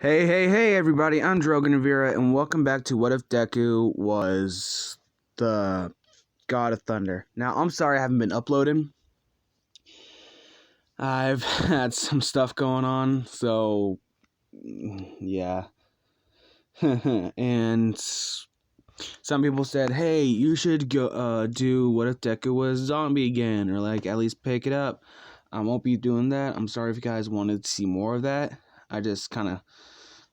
Hey, everybody, I'm Droganavira, and welcome back to What If Deku was the God of Thunder. Now, I'm sorry I haven't been uploading. I've had some stuff going on, so, yeah. And some people said, hey, you should go do What If Deku was zombie again, or, like, at least pick it up. I won't be doing that. I'm sorry if you guys wanted to see more of that. I just kind of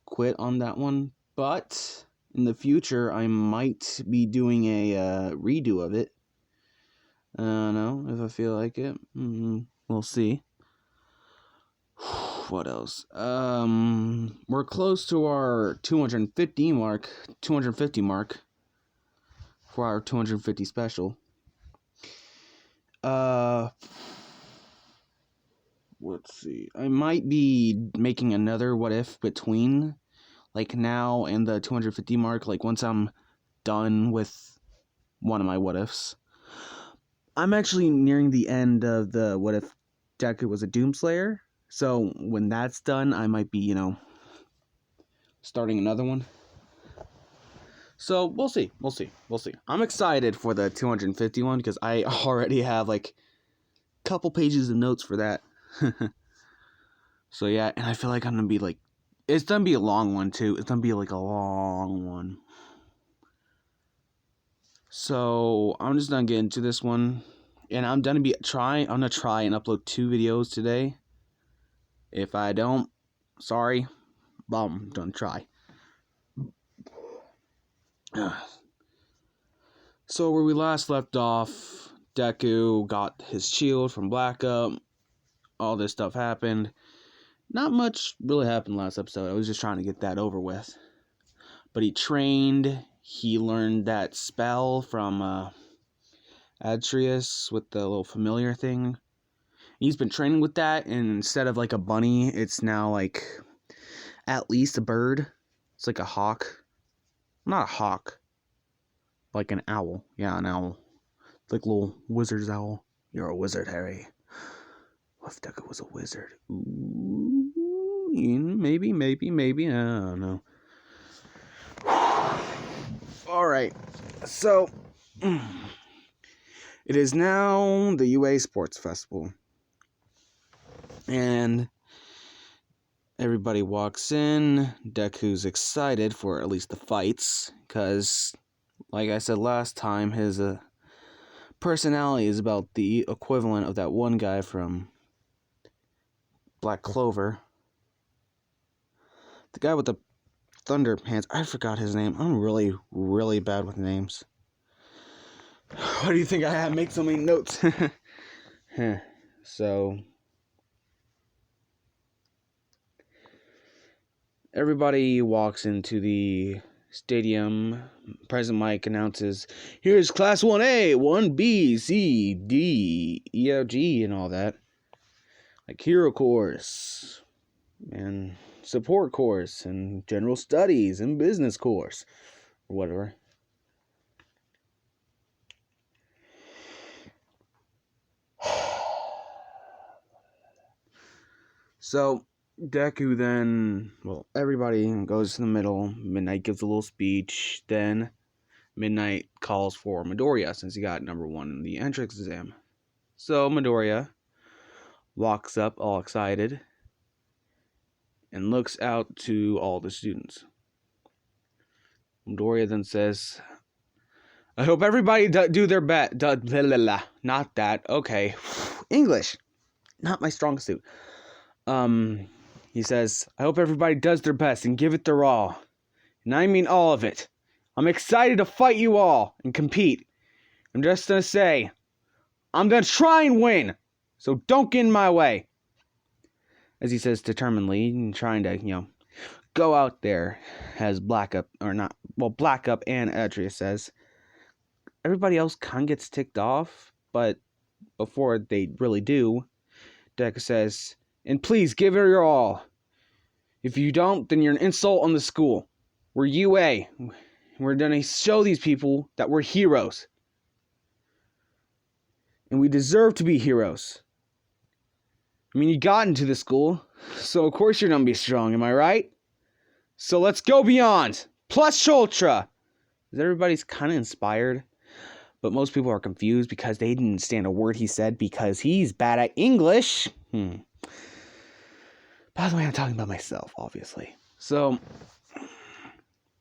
quit on that one, but in the future I might be doing a redo of it. I don't know if I feel like it. We'll see. What else? We're close to our 250 mark for our 250 special. Let's see. I might be making another what if between like now and the 250 mark, like once I'm done with one of my what ifs. I'm actually nearing the end of the what if Deku was a Doomslayer, so when that's done, I might be, starting another one. So we'll see. I'm excited for the 251 because I already have like a couple pages of notes for that. So yeah, and I feel like I'm gonna be like, it's gonna be a long one too. It's gonna be like a long one. So I'm just gonna get into this one, and I'm gonna try and upload 2 videos today. If I don't, sorry, but I'm gonna try. So where we last left off, Deku got his shield from Black Up. All this stuff happened. Not much really happened last episode. I was just trying to get that over with. But he trained. He learned that spell from Atreus with the little familiar thing. He's been training with that, and instead of like a bunny, it's now like at least a bird. It's like a hawk. Not a hawk. Like an owl. Yeah, an owl. Like a little wizard's owl. You're a wizard, Harry. What if Deku was a wizard? Ooh, maybe. I don't know. Alright. So, it is now the UA Sports Festival. And everybody walks in. Deku's excited for at least the fights, because, like I said last time, his personality is about the equivalent of that one guy from Black Clover. The guy with the thunder hands. I forgot his name. I'm really, really bad with names. Why do you think I make so many notes? So, everybody walks into the stadium. President Mike announces, here's Class 1A, 1B, C, D, E, F, G, and all that. Like Hero Course, and Support Course, and General Studies, and Business Course, or whatever. So, Deku then, everybody goes to the middle. Midnight gives a little speech. Then, Midnight calls for Midoriya since he got number 1 in the entrance exam. So, Midoriya walks up all excited and looks out to all the students. Midoriya then says, I hope everybody do their best. Not that. Okay. English. Not my strong suit. He says, I hope everybody does their best and give it their all. And I mean all of it. I'm excited to fight you all and compete. I'm just gonna say, I'm gonna try and win. So don't get in my way. As he says determinedly, and trying to, go out there, as Black Up and Atreus says. Everybody else kind of gets ticked off, but before they really do, Deku says, and please give it your all. If you don't, then you're an insult on the school. We're UA. We're gonna show these people that we're heroes. And we deserve to be heroes. I mean, you got into the school, so of course you're gonna be strong, am I right? So let's go beyond. Plus ultra. Everybody's kind of inspired, but most people are confused because they didn't understand a word he said because he's bad at English. By the way, I'm talking about myself, obviously. So,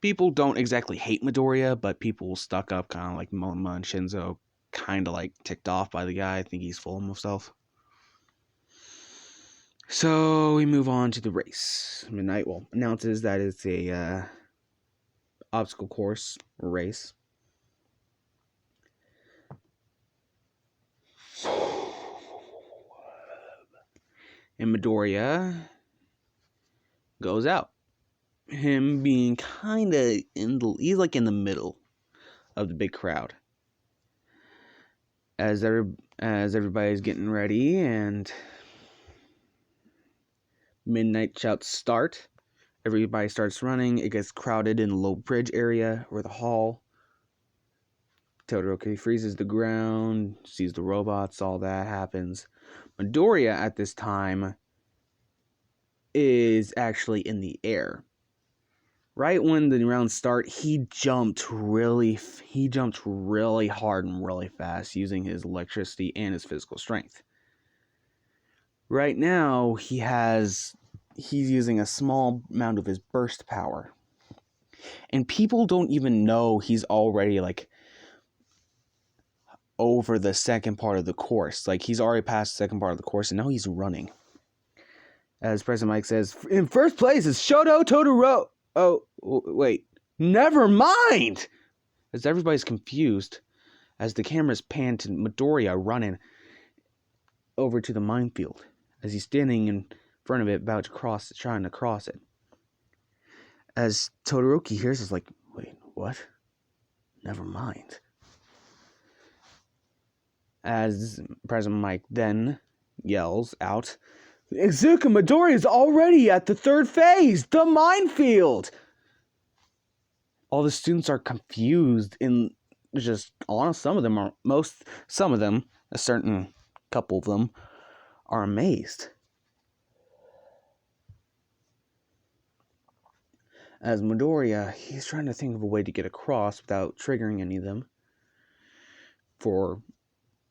people don't exactly hate Midoriya, but people stuck up, kind of like Momo and Shinzo, kind of like ticked off by the guy. I think he's full of himself. So, we move on to the race. Midnight announces that it's a obstacle course or race. And Midoriya goes out. Him being kind of he's like in the middle of the big crowd. As everybody's getting ready and Midnight shouts start. Everybody starts running. It gets crowded in the low bridge area or the hall. Todoroki freezes the ground, sees the robots, all that happens. Midoriya at this time is actually in the air. Right when the rounds start, he jumped really hard and really fast using his electricity and his physical strength. Right now, he's using a small amount of his burst power. And people don't even know he's already like over the second part of the course. Like he's already past the second part of the course and now he's running. As President Mike says, in first place is Shoto Todoro. Oh, wait. Never mind! As everybody's confused, as the cameras pan to Midoriya running over to the minefield, as he's standing in front of it, about to trying to cross it. As Todoroki hears, is like, wait, what? Never mind. As President Mike then yells out, Izuku Midoriya is already at the third phase, the minefield! All the students are confused in just, some of them, a certain couple of them, are amazed. As Midoriya, he's trying to think of a way to get across without triggering any of them.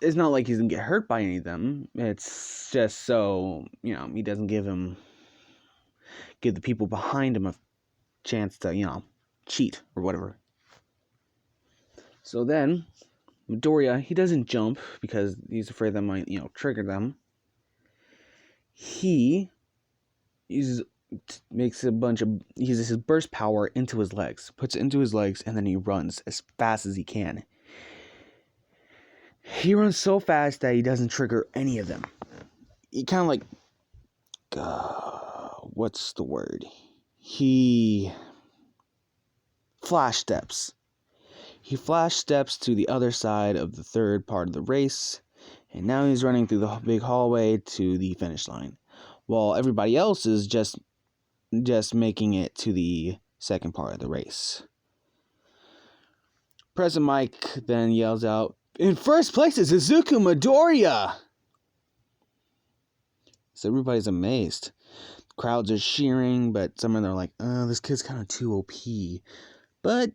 It's not like he's gonna get hurt by any of them. It's just so, he doesn't give the people behind him a chance to, cheat or whatever. So then, Midoriya, he doesn't jump because he's afraid that might, trigger them. He uses his burst power into his legs, puts it into his legs, and then he runs as fast as he can. He runs so fast that he doesn't trigger any of them. He kind of like, what's the word? He flash steps. He flash steps to the other side of the third part of the race, and now he's running through the big hallway to the finish line, while everybody else is just making it to the second part of the race. President Mike then yells out, in first place is Izuku Midoriya! So everybody's amazed. Crowds are cheering, but some of them are like, this kid's kind of too OP. But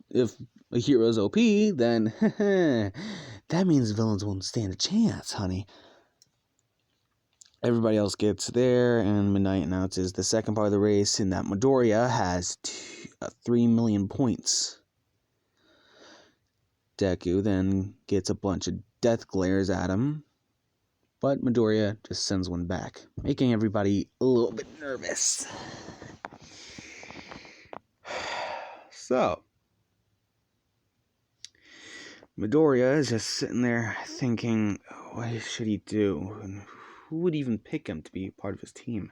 if a hero's OP, then that means villains won't stand a chance, honey. Everybody else gets there, and Midnight announces the second part of the race, and that Midoriya has 3 million points. Deku then gets a bunch of death glares at him, but Midoriya just sends one back, making everybody a little bit nervous. So, Midoriya is just sitting there thinking, what should he do? And who would even pick him to be part of his team?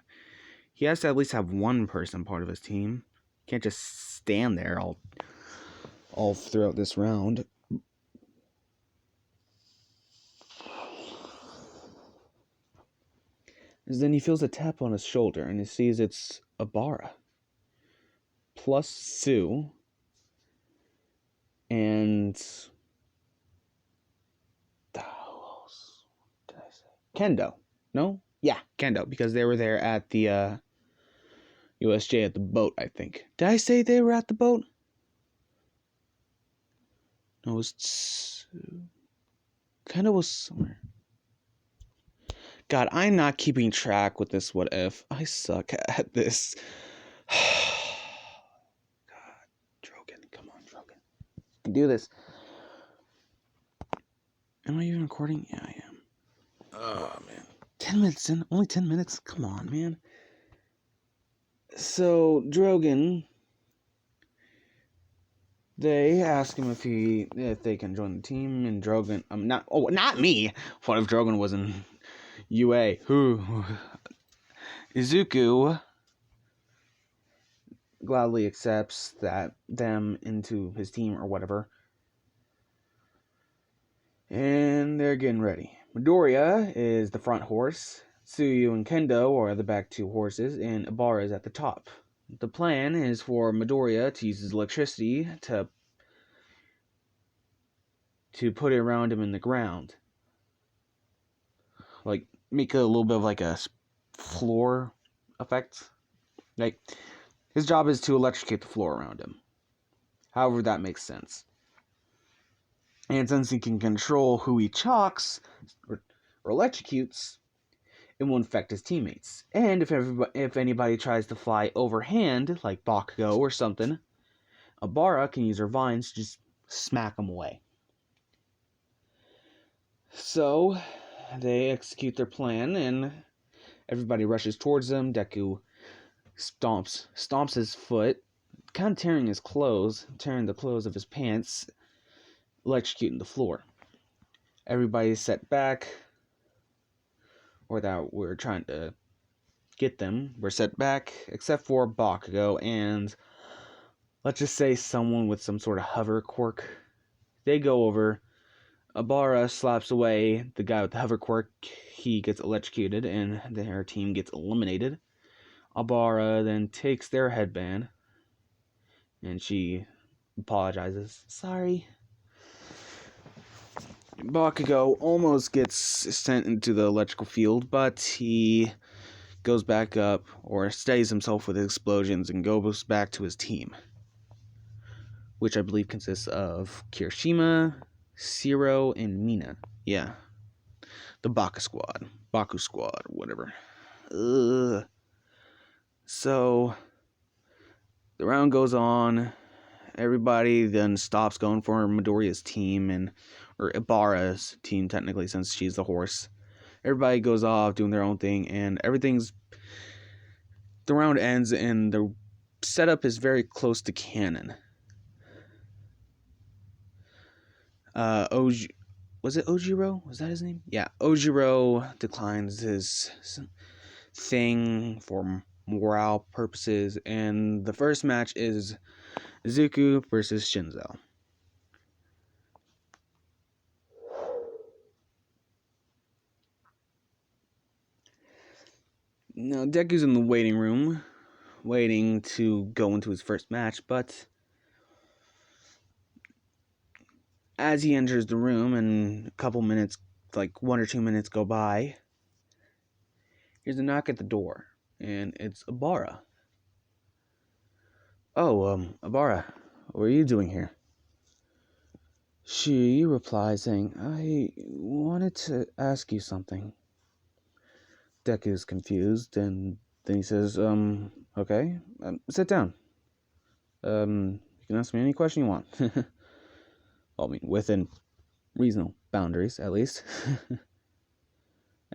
He has to at least have one person part of his team. He can't just stand there all throughout this round. And then he feels a tap on his shoulder, and he sees it's Abara. Plus Sue. And who else did I say? Kendo. No? Yeah, Kendo, because they were there at the USJ at the boat, I think. Did I say they were at the boat? No, it was... kind of was somewhere. God, I'm not keeping track with this what if. I suck at this. God, Drogon, come on, Drogon. You can do this. Am I even recording? Yeah, I am. Oh, man. 10 minutes in? Only 10 minutes? Come on, man. So, Drogon, they ask him if they can join the team, and Drogon, not me. What if Drogon was in UA? Izuku gladly accepts them into his team or whatever. And they're getting ready. Midoriya is the front horse. Tsuyu and Kendo are the back two horses, and Ibara is at the top. The plan is for Midoriya to use his electricity to put it around him in the ground. Like, make a little bit of like a floor effect. Like, his job is to electrocute the floor around him. However that makes sense. And since he can control who he chocks or electrocutes, it won't affect his teammates. And if anybody tries to fly overhand, like Bakugo or something, Ibara can use her vines to just smack them away. So, they execute their plan, and everybody rushes towards them. Deku stomps his foot, kind of tearing his clothes, tearing the clothes of his pants, electrocuting the floor. Everybody's set back, or that we're trying to get them. We're set back, except for Bakugo and, let's just say, someone with some sort of hover quirk. They go over. Ibara slaps away the guy with the hover quirk. He gets electrocuted, and their team gets eliminated. Ibara then takes their headband, and she apologizes. Sorry. Bakugo almost gets sent into the electrical field, but he goes back up, or steadies himself with explosions, and goes back to his team, which I believe consists of Kirishima, Siro, and Mina. Yeah. The Baku Squad, or whatever. So, the round goes on. Everybody then stops going for Midoriya's team, or Ibara's team, technically, since she's the horse. Everybody goes off doing their own thing, and the round ends, and the setup is very close to canon. Was it Ojiro? Was that his name? Yeah, Ojiro declines his thing for morale purposes, and the first match is Izuku versus Shinzo. Now, Deku's in the waiting room, waiting to go into his first match, but as he enters the room and a couple minutes, like 1 or 2 minutes go by, here's a knock at the door, and it's Ibara. Oh, Ibara, what are you doing here? She replies saying, I wanted to ask you something. Deku's confused, and then he says, okay, sit down. You can ask me any question you want. I mean, within reasonable boundaries, at least.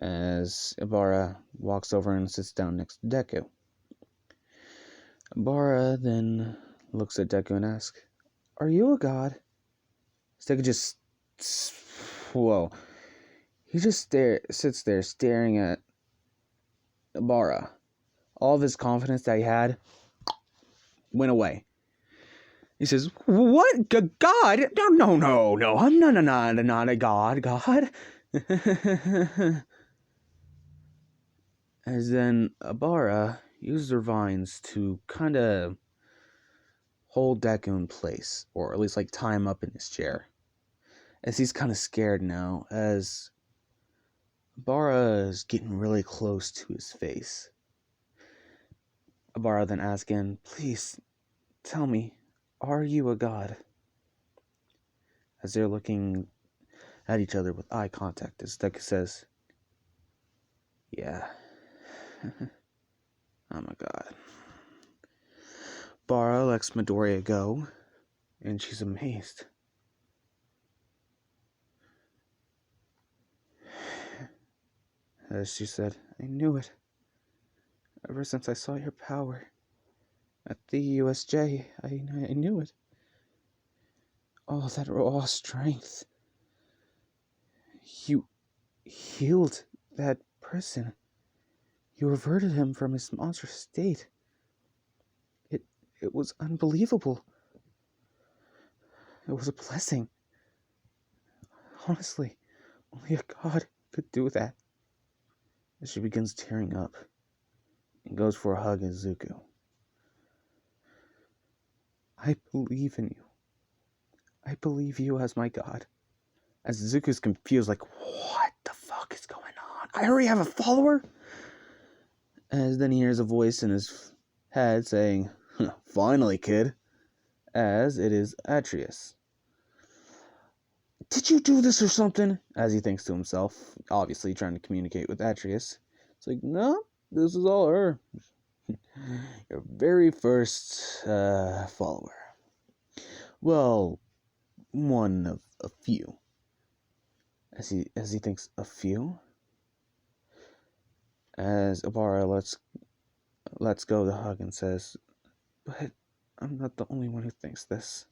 As Ibara walks over and sits down next to Deku. Ibara then looks at Deku and asks, are you a god? Deku just... Whoa. He just sits there staring at Ibara. All of his confidence that he had went away. He says, what? God? No. I'm not a god. As then Ibara uses her vines to kind of hold Deku in place, or at least like tie him up in his chair. As he's kind of scared now, as Ibara is getting really close to his face. Abara then asks again, please, tell me, are you a god? As they're looking at each other with eye contact, as Deku says, yeah, I'm a god. Bara lets Midoriya go, and she's amazed. As she said, I knew it. Ever since I saw your power at the USJ, I knew it. Oh, that raw strength. You healed that person. You reverted him from his monstrous state. It was unbelievable. It was a blessing. Honestly, only a god could do that. As she begins tearing up and goes for a hug at Zuko. I believe in you. I believe you as my god. As Zuko's confused, like, what the fuck is going on? I already have a follower? As then he hears a voice in his head saying, finally, kid. As it is Atreus. Did you do this or something? As he thinks to himself, obviously trying to communicate with Atreus. It's like, no, this is all her. Your very first follower. Well, one of a few. As he thinks, a few? As Abara lets go the hug and says, but I'm not the only one who thinks this.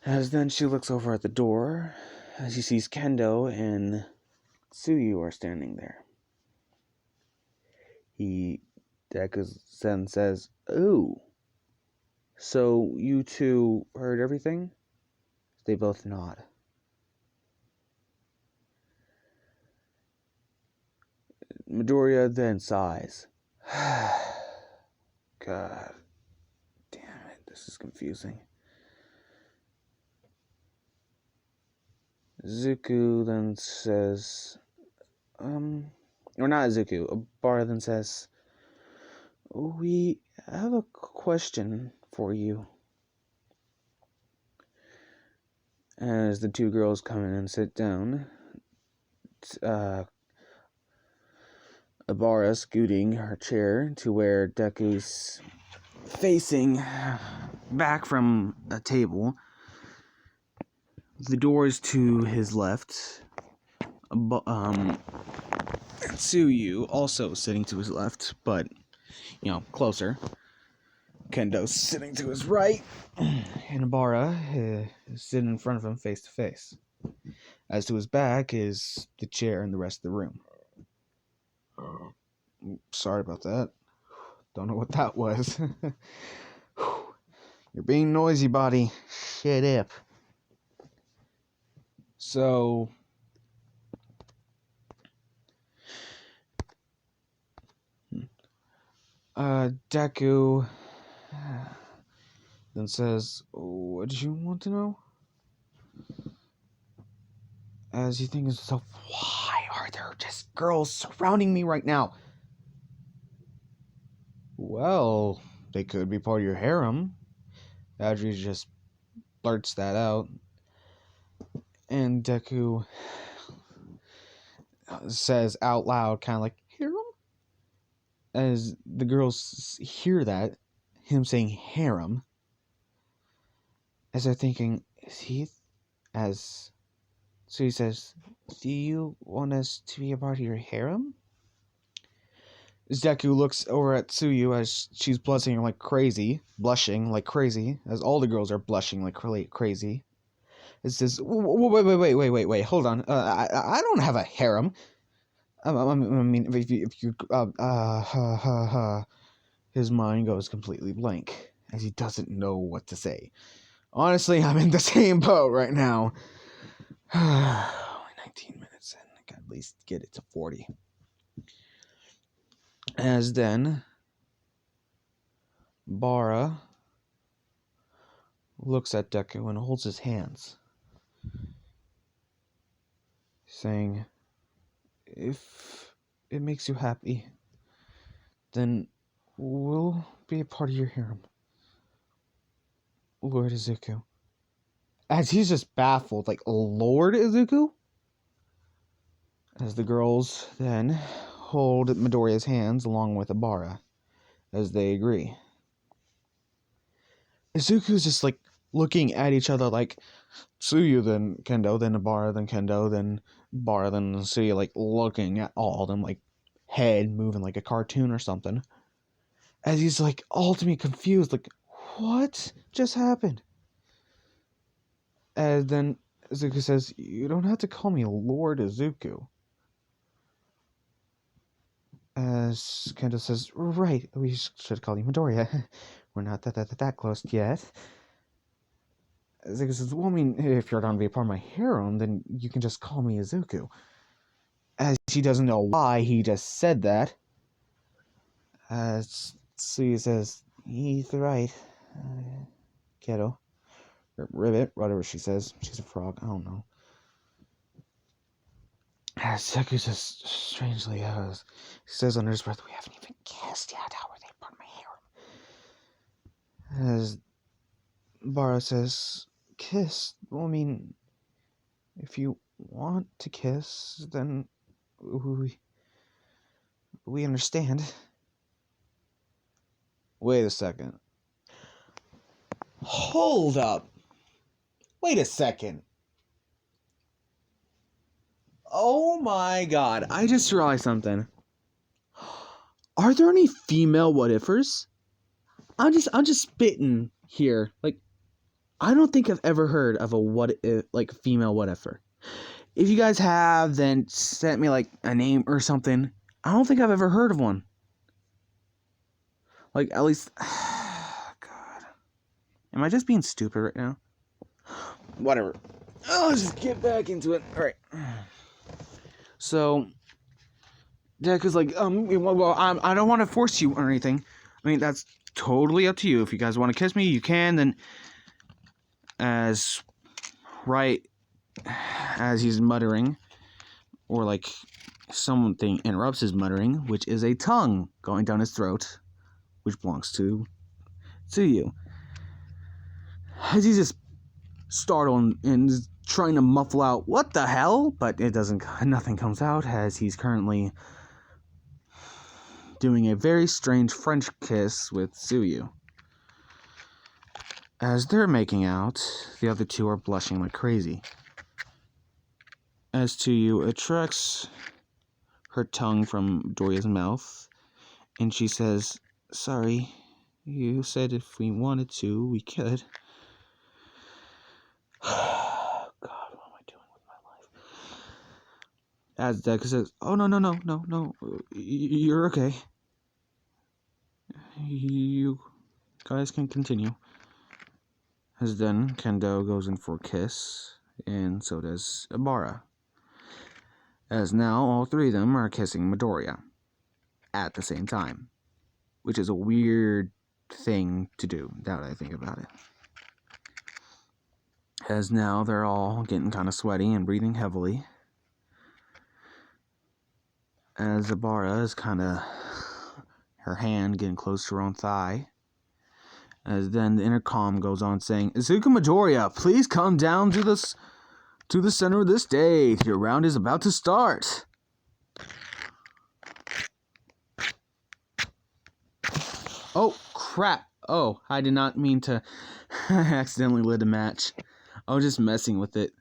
As then she looks over at the door, as she sees Kendo and Tsuyu are standing there. Deku then says, oh, so you two heard everything? They both nod. Midoriya then sighs. God damn it, this is confusing. Zuko then says, or not Zuko, Abara then says, we have a question for you. As the two girls come in and sit down, Abara scooting her chair to where Deku's facing back from a table. The doors to his left. Tsuyu also sitting to his left, but, closer. Kendo's sitting to his right. And Abara is sitting in front of him face to face. As to his back is the chair and the rest of the room. Sorry about that. Don't know what that was. You're being noisy, body. Shut up. So, Deku then says, what do you want to know? As he thinks to himself, why are there just girls surrounding me right now? Well, they could be part of your harem. Audrey just blurts that out. And Deku says out loud, kind of like, harem? As the girls hear that, him saying harem, as they're thinking, is he? So he says, do you want us to be a part of your harem? As Deku looks over at Tsuyu as she's blushing like crazy, as all the girls are blushing like crazy. It says, wait, hold on. I don't have a harem. I mean, if you, his mind goes completely blank as he doesn't know what to say. Honestly, I'm in the same boat right now. Only 19 minutes in. I can at least get it to 40. As then, Bara looks at Deku and holds his hands, saying, if it makes you happy, then will be a part of your harem, Lord Izuku. As he's just baffled, like, Lord Izuku? As the girls then hold Midoriya's hands along with Abara, as they agree. Izuku's just, like, looking at each other like, Tsuyu, then Kendo, then Abara, then Kendo, then Abara, then Tsuyu, like, looking at all of them, like, head moving like a cartoon or something. As he's, like, ultimately confused, like, what just happened? And then Izuku says, you don't have to call me Lord Izuku. As Kendo says, right, we should call you Midoriya. We're not that close yet. Izuku says, well, I mean, if you're going to be a part of my harem, then you can just call me Izuku. As she doesn't know why he just said that. As Tsuyu says, he's right. Kiddo. Or Ribbit, whatever she says. She's a frog, I don't know. As Izuku just strangely he says under his breath, we haven't even kissed yet. How are they part of my harem? As Bara says, kiss? Well, I mean, if you want to kiss, then we understand. Wait a second. Hold up. Wait a second. Oh my god. I just realized something. Are there any female what-ifers? I'm just spitting here. Like, I don't think I've ever heard of a female what-ifer. If you guys have, then send me like a name or something. I don't think I've ever heard of one. Like, at least God. Am I just being stupid right now? Whatever. Let's just get back into it. Alright. So Deku's like, well, I don't want to force you or anything. I mean, that's totally up to you. If you guys want to kiss me, you can. Then, as he's muttering, or like something interrupts his muttering, which is a tongue going down his throat, which belongs to you. As he's just startled and trying to muffle out, what the hell? But nothing comes out, as he's currently doing a very strange French kiss with Tsuyu. As they're making out, the other two are blushing like crazy. As Tsuyu attracts her tongue from Midoriya's mouth, and she says, sorry, you said if we wanted to, we could. God, what am I doing with my life? As Deku says, oh, no, you're okay. You guys can continue. As then Kendo goes in for a kiss, and so does Abara. As now all three of them are kissing Midoriya at the same time, which is a weird thing to do, now that I think about it. As now they're all getting kind of sweaty and breathing heavily. As Abara is kind of, her hand getting close to her own thigh. As then the intercom goes on saying, Izuku Midoriya, please come down to the center of the stage. Your round is about to start. Oh, crap. Oh, I did not mean to accidentally lit a match. I was just messing with it.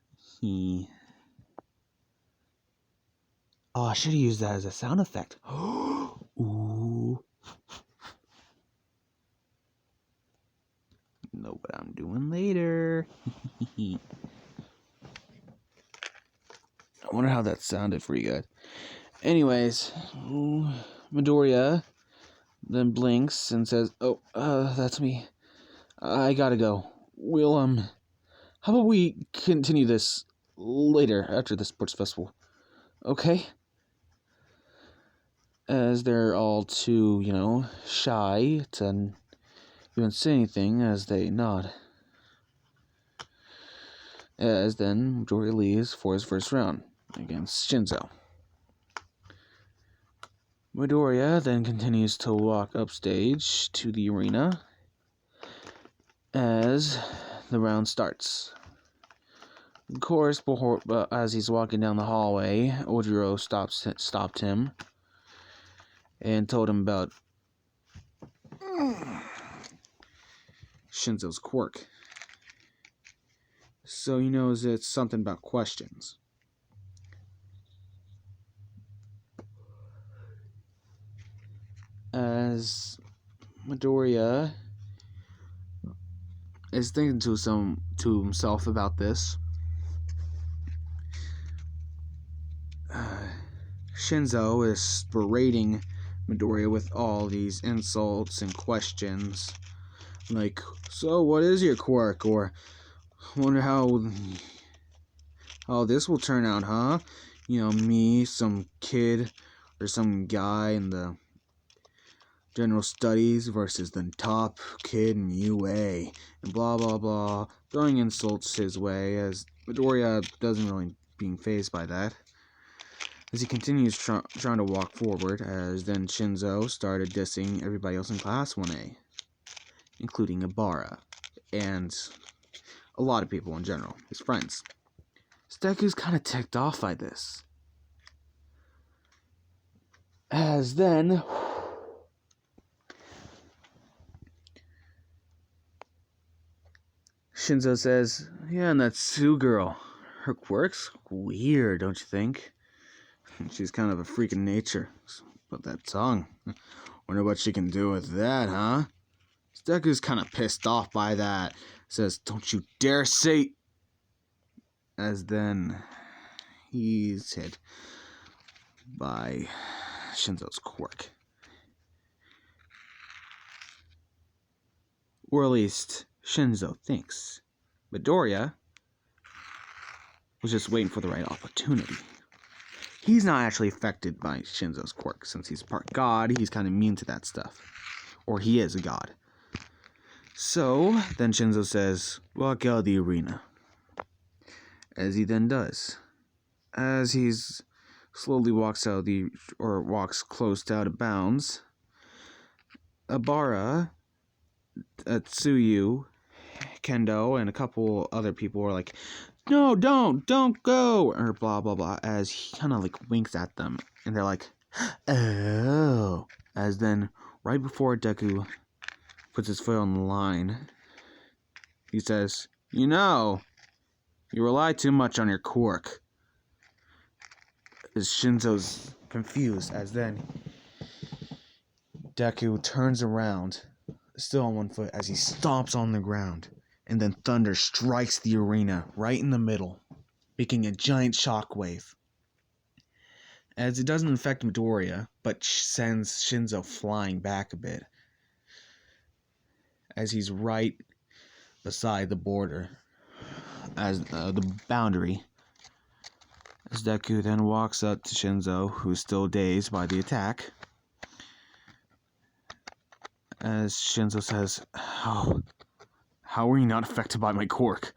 Oh, I should have used that as a sound effect. Ooh. Know what I'm doing later. I wonder how that sounded for you guys. Anyways, Midoriya then blinks and says, oh, that's me. I gotta go. We'll, how about we continue this later after the sports festival? Okay? As they're all too, shy to even say anything as they nod. As then Midoriya leaves for his first round against Shinzo. Midoriya then continues to walk upstage to the arena as the round starts. Of course, as he's walking down the hallway, Ojiro stopped him and told him about Shinzo's quirk. So he knows it's something about questions. As Midoriya is thinking to himself about this, Shinzo is berating Midoriya with all these insults and questions. Like, so what is your quirk? Or, wonder how this will turn out, huh? You know, me, some kid, or some guy in the general studies versus the top kid in UA, and blah blah blah, throwing insults his way, as Midoriya doesn't really being fazed by that. As he continues trying to walk forward, as then Shinzo started dissing everybody else in Class 1A, including Ibarra, and a lot of people in general, his friends. Deku's kind of ticked off by this. As then Shinzo says, yeah, and that Sue girl, her quirk's weird, don't you think? She's kind of a freak of nature. But that tongue, wonder what she can do with that, huh? Deku's kind of pissed off by that. Says, don't you dare say... As then he's hit by Shinzo's quirk. Or at least Shinzo thinks. Midoriya was just waiting for the right opportunity. He's not actually affected by Shinzo's quirk. Since he's part god, he's kind of immune to that stuff. Or he is a god. So, then Shinzo says, walk out of the arena. As he then does. As he's slowly walks close to out of bounds, Ibarra, Tsuyu, Kendo, and a couple other people are like, no, don't go, or blah blah blah, as he kind of like winks at them, and they're like, oh, as then right before Deku puts his foot on the line, he says, you know, you rely too much on your quirk. As Shinzo's confused, as then Deku turns around, still on one foot, as he stomps on the ground, and then thunder strikes the arena right in the middle, making a giant shockwave. As it doesn't affect Midoriya, but sends Shinzo flying back a bit, as he's right beside the border, as the boundary. As Deku then walks up to Shinzo, who's still dazed by the attack. As Shinzo says, how are you not affected by my quirk?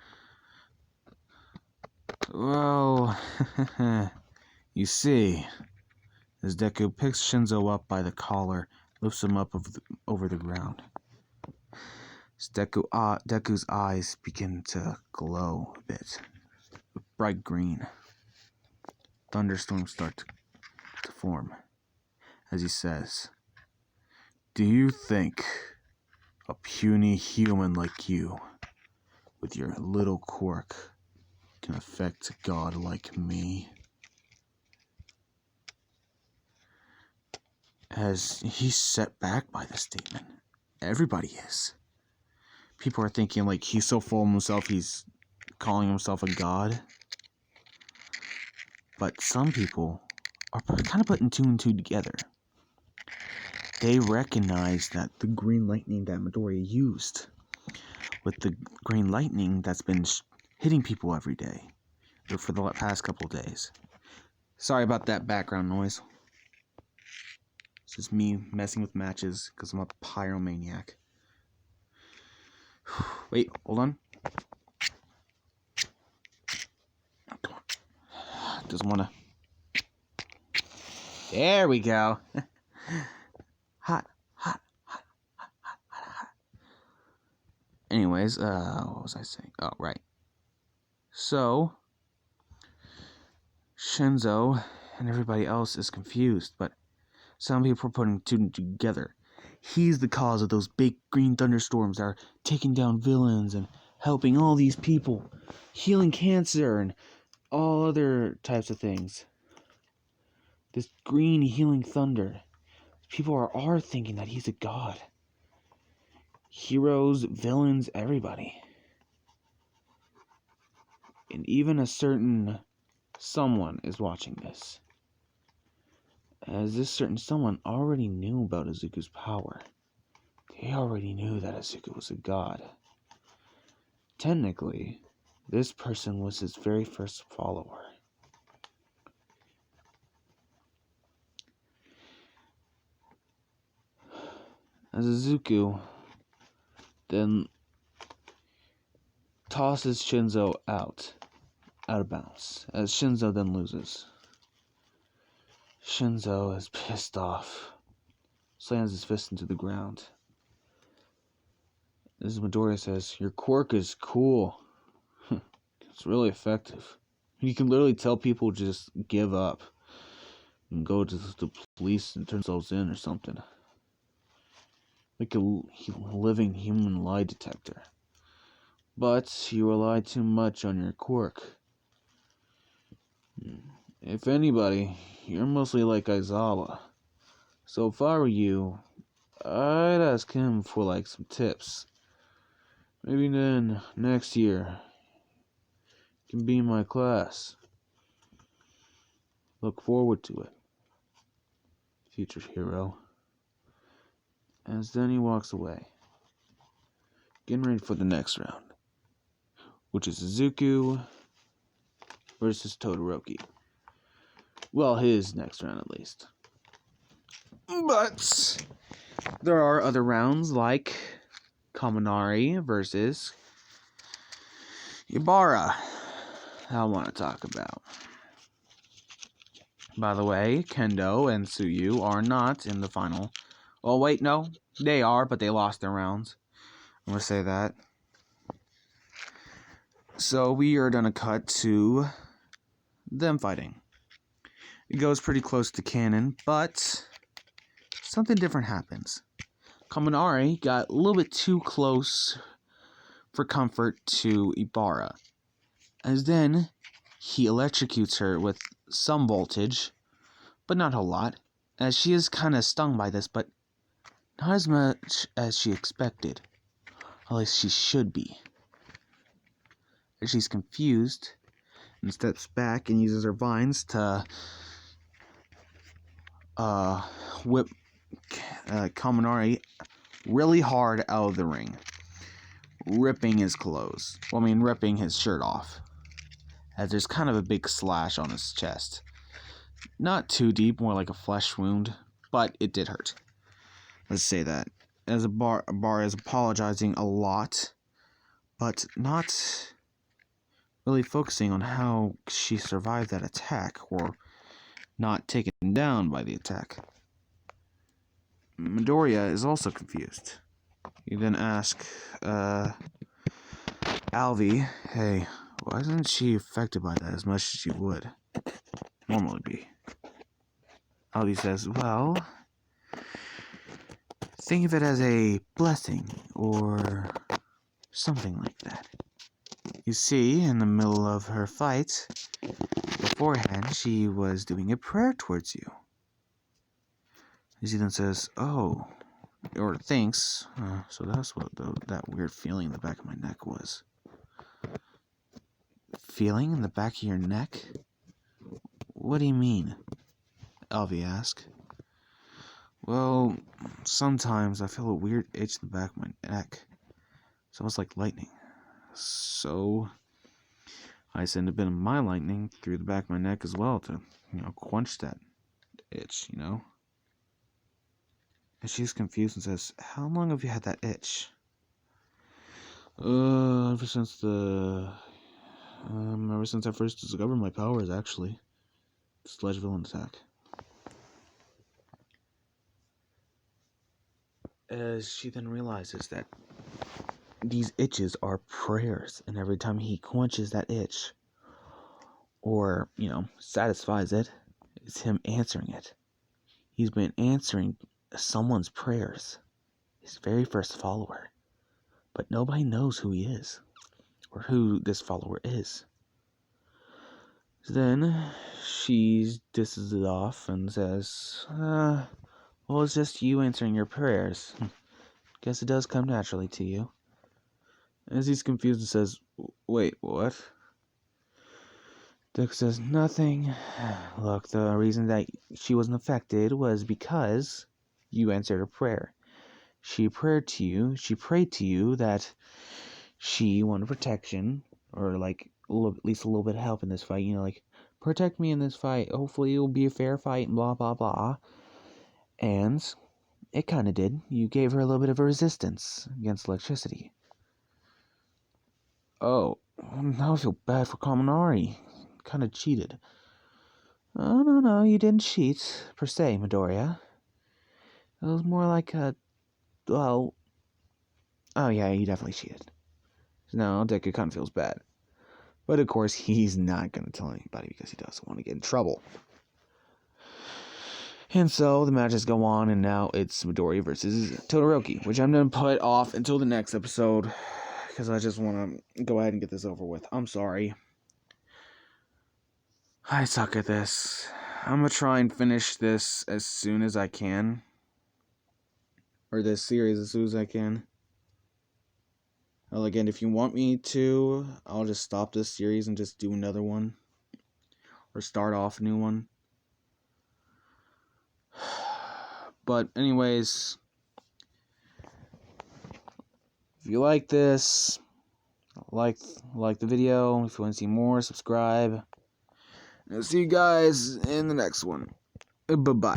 Well, you see, as Deku picks Shinzo up by the collar, lifts him up over the ground. As Deku's eyes begin to glow a bit, bright green. Thunderstorms start to form, as he says, do you think a puny human like you, with your little quirk, can affect a god like me? As he's set back by this statement. Everybody is. People are thinking like he's so full of himself, he's calling himself a god. But some people are kind of putting two and two together. They recognize that the green lightning that Midoriya used, with the green lightning that's been hitting people every day, or for the past couple of days. Sorry about that background noise. It's just me messing with matches because I'm a pyromaniac. Wait, hold on. Come on. Doesn't want to. There we go. Hot, hot, hot, hot, hot, hot, hot. Anyways, what was I saying? Oh, right. So, Shinzo and everybody else is confused, but some people are putting two and two together. He's the cause of those big green thunderstorms that are taking down villains and helping all these people, healing cancer and all other types of things. This green healing thunder. People are thinking that he's a god. Heroes, villains, everybody. And even a certain someone is watching this. As this certain someone already knew about Izuku's power. They already knew that Izuku was a god. Technically, this person was his very first follower. As Izuku then tosses Shinzo out of bounds, as Shinzo then loses. Shinzo is pissed off, slams his fist into the ground. As Midoriya says, "Your quirk is cool. It's really effective. You can literally tell people just give up and go to the police and turn themselves in or something. Like a living human lie detector. But you rely too much on your quirk. If anybody, you're mostly like Aizawa. So if I were you, I'd ask him for like some tips. Maybe then, next year, you can be in my class. Look forward to it, future hero." As then he walks away, getting ready for the next round, which is Izuku versus Todoroki. Well, his next round at least. But there are other rounds like Kaminari versus Ibarra I want to talk about. By the way, Kendo and Tsuyu are not in the final. Oh wait, no, they are, but they lost their rounds. I'm going to say that. So we are going to cut to them fighting. It goes pretty close to canon, but something different happens. Kaminari got a little bit too close for comfort to Ibarra, as then he electrocutes her with some voltage, but not a lot, as she is kind of stung by this, but not as much as she expected. At least she should be. As she's confused and steps back and uses her vines to whip Kaminari really hard out of the ring, ripping his clothes. Ripping his shirt off, as there's kind of a big slash on his chest. Not too deep, more like a flesh wound, but it did hurt. Let's say that. As Bar is apologizing a lot, but not really focusing on how she survived that attack, or not taken down by the attack. Midoriya is also confused. You then ask, Alvi, hey, why isn't she affected by that as much as she would normally be? Alvi says, well, think of it as a blessing, or something like that. You see, in the middle of her fight, beforehand, she was doing a prayer towards you. She then says, oh, or thinks, so that's what that weird feeling in the back of my neck was. Feeling in the back of your neck? What do you mean? Alvi asked. Well, sometimes I feel a weird itch in the back of my neck. It's almost like lightning. So I send a bit of my lightning through the back of my neck as well to, quench that itch, And she's confused and says, how long have you had that itch? Ever since I first discovered my powers, actually. The Sledge Villain attack. as she then realizes that these itches are prayers, and every time he quenches that itch, or, satisfies it, it's him answering it. He's been answering someone's prayers, his very first follower, but nobody knows who he is, or who this follower is. So then, she disses it off and says, well, it's just you answering your prayers. Guess it does come naturally to you. As he's confused and says, wait, what? Deku says, nothing. Look, the reason that she wasn't affected was because you answered her prayer. She prayed to you that she wanted protection, or at least a little bit of help in this fight, protect me in this fight, hopefully it will be a fair fight, and blah, blah, blah. And it kind of did. You gave her a little bit of a resistance against electricity. Oh, now I feel bad for Kaminari. Kind of cheated. Oh, no, you didn't cheat, per se, Midoriya. It was more like oh yeah, you definitely cheated. No, Deku kind of feels bad. But of course, he's not going to tell anybody because he doesn't want to get in trouble. And so, the matches go on, and now it's Midoriya versus Todoroki, which I'm going to put off until the next episode, because I just want to go ahead and get this over with. I'm sorry. I suck at this. I'm going to try and finish this as soon as I can. Or this series as soon as I can. Well, again, if you want me to, I'll just stop this series and just do another one. Or start off a new one. But anyways, if you like this, like the video. If you want to see more, subscribe. And I'll see you guys in the next one. Bye-bye.